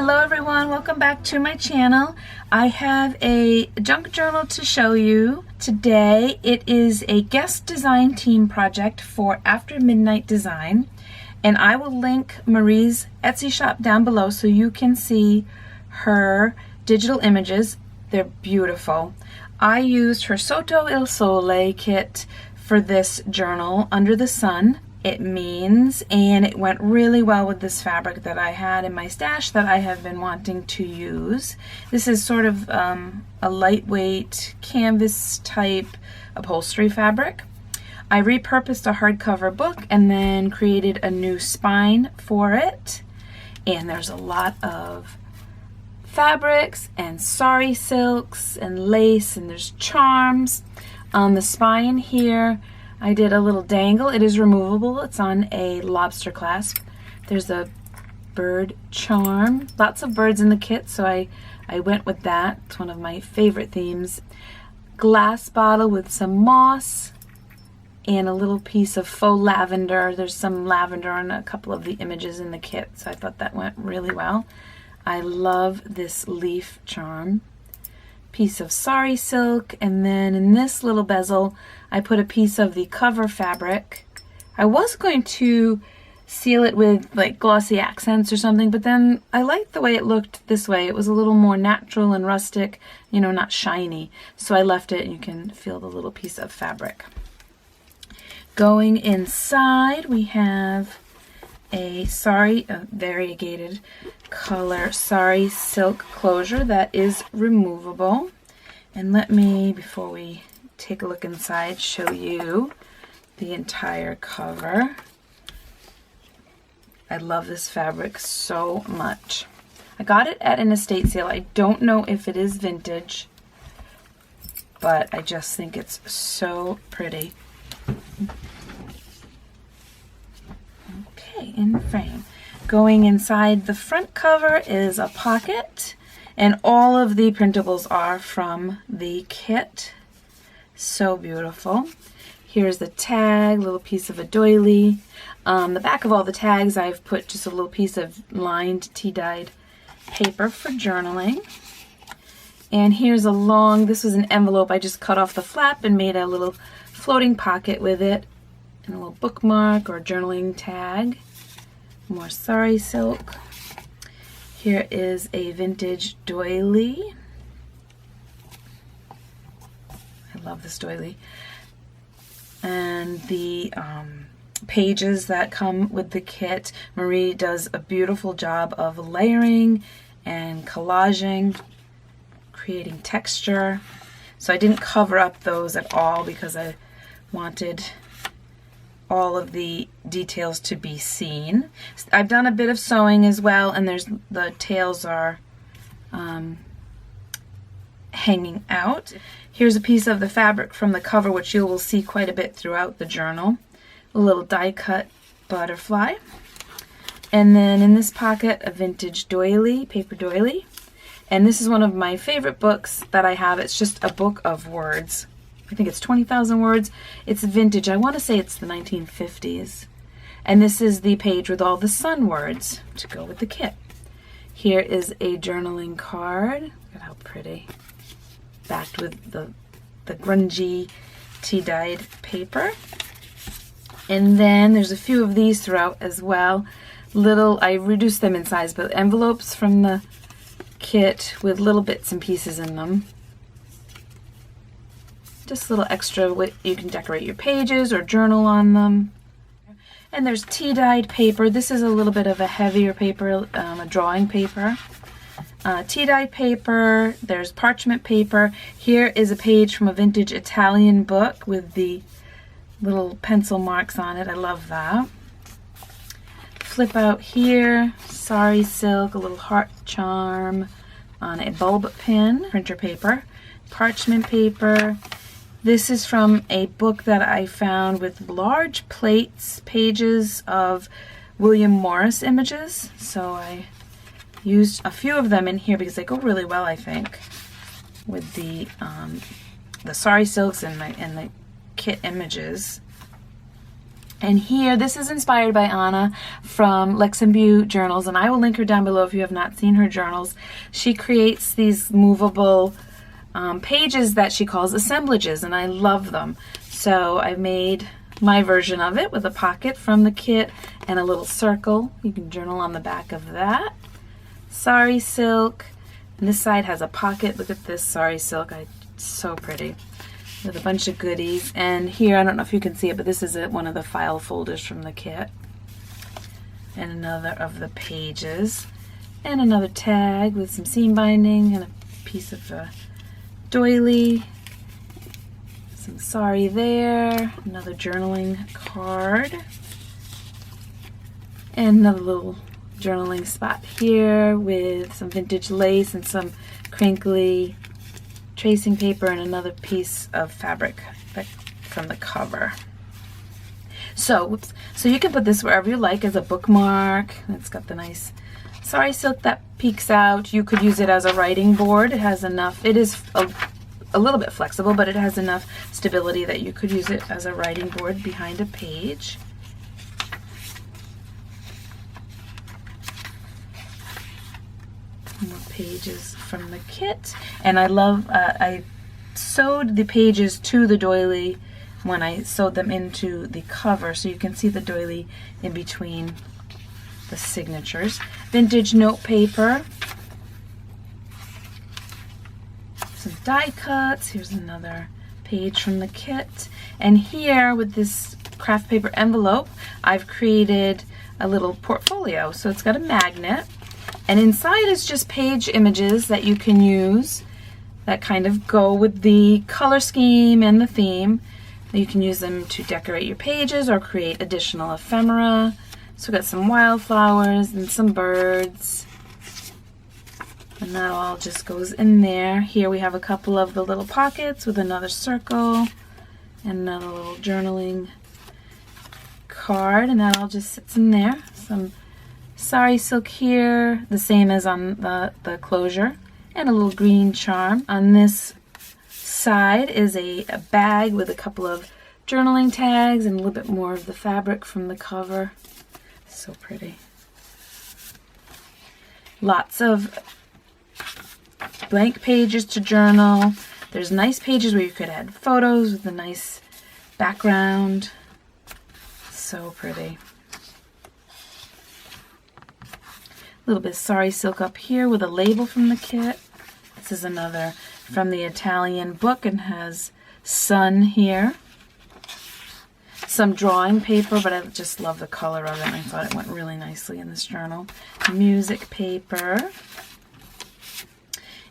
Hello everyone, welcome back to my channel. I have a junk journal to show you today. It is a guest design team project for After Midnight Design, and I will link Marie's Etsy shop down below so you can see her digital images. They're beautiful. I used her Sotto il Sole kit for this journal, Under the Sun it means, and it went really well with this fabric that I had in my stash that I have been wanting to use. This is sort of a lightweight canvas type upholstery fabric. I repurposed a hardcover book and then created a new spine for it, and there's a lot of fabrics and sari silks and lace, and there's charms. On the spine here I did a little dangle. It is removable. It's on a lobster clasp. There's a bird charm. Lots of birds in the kit, so I went with that. It's one of my favorite themes. Glass bottle with some moss and a little piece of faux lavender. There's some lavender on a couple of the images in the kit, so I thought that went really well. I love this leaf charm. Piece of sari silk, and then in this little bezel I put a piece of the cover fabric. I was going to seal it with like glossy accents or something, but then I liked the way it looked this way. It was a little more natural and rustic, you know, not shiny, so I left it and you can feel the little piece of fabric. Going inside we have a variegated color sari silk closure that is removable. And let me, before we take a look inside, show you the entire cover. I love this fabric so much. I got it at an estate sale. I don't know if it is vintage, but I just think it's so pretty. Okay, in frame. Going inside the front cover is a pocket, and all of the printables are from the kit. So beautiful. Here's the tag, little piece of a doily. The back of all the tags I've put just a little piece of lined tea-dyed paper for journaling. And here's a long, this was an envelope. I just cut off the flap and made a little floating pocket with it, and a little bookmark or journaling tag. More sari silk. Here is a vintage doily. I love this doily. And the pages that come with the kit, Marie does a beautiful job of layering and collaging, creating texture. So I didn't cover up those at all because I wanted all of the details to be seen. I've done a bit of sewing as well, and there's the tails are hanging out. Here's a piece of the fabric from the cover, which you will see quite a bit throughout the journal. A little die cut butterfly. And then in this pocket, a vintage doily, paper doily. And this is one of my favorite books that I have. It's just a book of words. I think it's 20,000 words. It's vintage. I want to say it's the 1950s. And this is the page with all the sun words to go with the kit. Here is a journaling card. Look at how pretty. Backed with the grungy tea-dyed paper. And then there's a few of these throughout as well. I reduced them in size, but envelopes from the kit with little bits and pieces in them. Just a little extra, you can decorate your pages or journal on them. And there's tea-dyed paper. This is a little bit of a heavier paper, a drawing paper. Tea-dyed paper, there's parchment paper. Here is a page from a vintage Italian book with the little pencil marks on it. I love that. Flip out here, sari silk, a little heart charm on a bulb pin, printer paper, parchment paper. This is from a book that I found with large pages of William Morris images. So I used a few of them in here because they go really well, I think, with the sari silks and the kit images. And here, this is inspired by Anna from Luxembourg Journals, and I will link her down below if you have not seen her journals. She creates these movable pages that she calls assemblages, and I love them. So I made my version of it with a pocket from the kit and a little circle. You can journal on the back of that. Sari silk, and this side has a pocket. Look at this sari silk, so pretty, with a bunch of goodies. And here, I don't know if you can see it, but this is one of the file folders from the kit, and another of the pages, and another tag with some seam binding and a piece of doily, some sari there, another journaling card, and another little journaling spot here with some vintage lace and some crinkly tracing paper and another piece of fabric from the cover. So you can put this wherever you like as a bookmark. It's got the nice sari silk that peeks out. You could use it as a writing board. It has enough, it is a little bit flexible, but it has enough stability that you could use it as a writing board behind a page. More pages from the kit, and I love, I sewed the pages to the doily when I sewed them into the cover, so you can see the doily in between the signatures. Vintage note paper, some die cuts. Here's another page from the kit, and here with this craft paper envelope I've created a little portfolio. So it's got a magnet, and inside is just page images that you can use that kind of go with the color scheme and the theme. You can use them to decorate your pages or create additional ephemera. So we've got some wildflowers and some birds, and that all just goes in there. Here we have a couple of the little pockets with another circle and another little journaling card, and that all just sits in there. Some sari silk here, the same as on the closure, and a little green charm. On this side is a bag with a couple of journaling tags and a little bit more of the fabric from the cover. So pretty. Lots of blank pages to journal. There's nice pages where you could add photos with a nice background. So pretty. A little bit of sari silk up here with a label from the kit. This is another from the Italian book and has sun here. Some drawing paper, but I just love the color of it, and I thought it went really nicely in this journal. Music paper.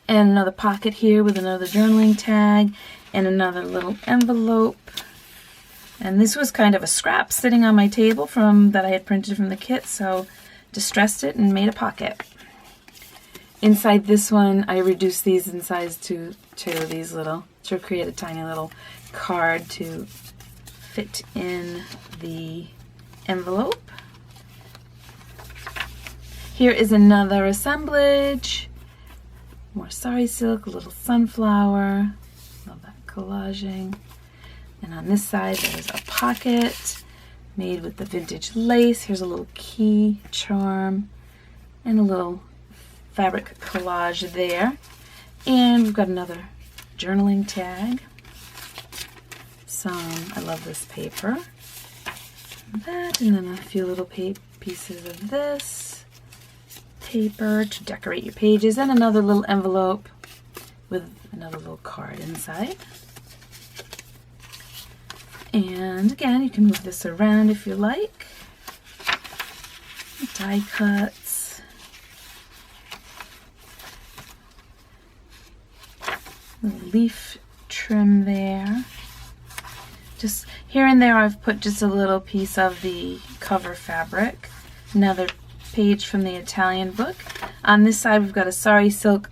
And another pocket here with another journaling tag and another little envelope. And this was kind of a scrap sitting on my table that I had printed from the kit, so distressed it and made a pocket. Inside this one, I reduced these in size to these little, to create a tiny little card to fit in the envelope. Here is another assemblage. More sari silk, a little sunflower. Love that collaging. And on this side, there's a pocket made with the vintage lace. Here's a little key charm and a little fabric collage there. And we've got another journaling tag. I love this paper. That, and then a few little pieces of this paper to decorate your pages, and another little envelope with another little card inside. And again, you can move this around if you like. Die cuts. Little leaf trim there. Just here and there I've put just a little piece of the cover fabric. Another page from the Italian book. On this side we've got a sari silk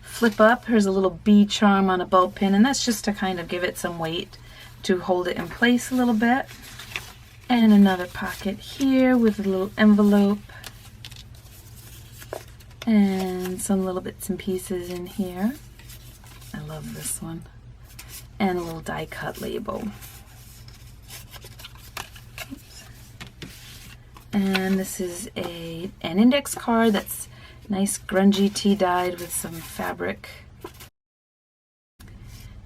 flip up. Here's a little bee charm on a bulb pin, and that's just to kind of give it some weight to hold it in place a little bit. And another pocket here with a little envelope and some little bits and pieces in here. I love this one. And a little die cut label. Oops. And this is an index card that's nice grungy tea dyed with some fabric.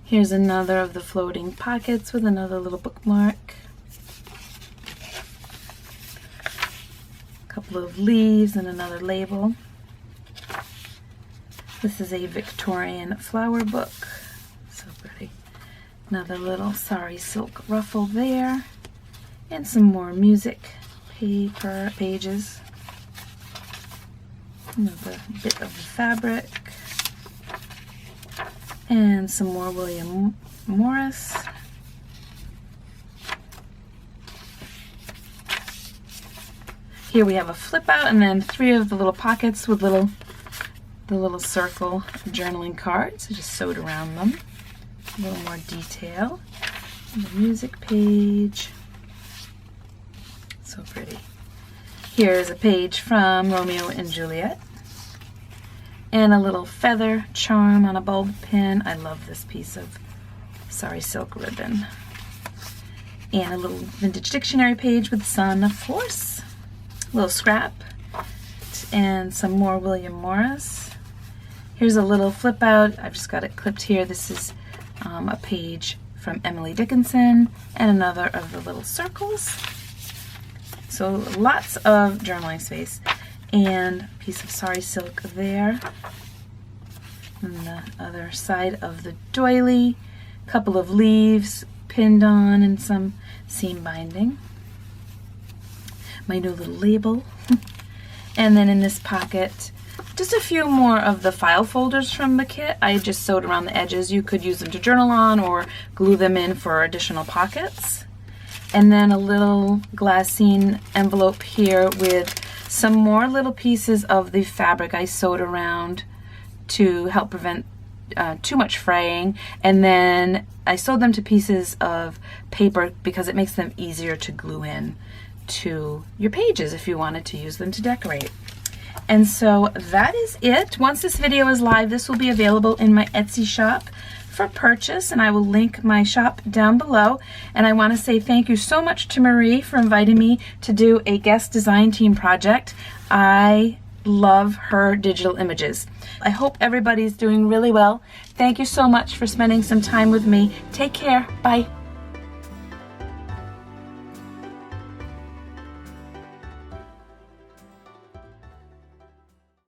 Here's another of the floating pockets with another little bookmark. A couple of leaves and another label. This is a Victorian flower book. So pretty. Another little sari silk ruffle there. And some more music paper pages. Another bit of fabric. And some more William Morris. Here we have a flip out and then 3 of the little pockets with the little circle journaling cards. I just sewed around them. A little more detail. And the music page. So pretty. Here's a page from Romeo and Juliet. And a little feather charm on a bulb pin. I love this piece of sari silk ribbon. And a little vintage dictionary page with Sun, of course. A little scrap. And some more William Morris. Here's a little flip out. I've just got it clipped here. This is a page from Emily Dickinson and another of the little circles. So lots of journaling space. And a piece of sari silk there. On the other side of the doily, a couple of leaves pinned on and some seam binding. My new little label. And then in this pocket, just a few more of the file folders from the kit. I just sewed around the edges. You could use them to journal on or glue them in for additional pockets. And then a little glassine envelope here with some more little pieces of the fabric I sewed around to help prevent too much fraying. And then I sewed them to pieces of paper because it makes them easier to glue in to your pages if you wanted to use them to decorate. And so that is it. Once this video is live, this will be available in my Etsy shop for purchase, and I will link my shop down below. And I want to say thank you so much to Marie for inviting me to do a guest design team project. I love her digital images. I hope everybody's doing really well. Thank you so much for spending some time with me. Take care. Bye.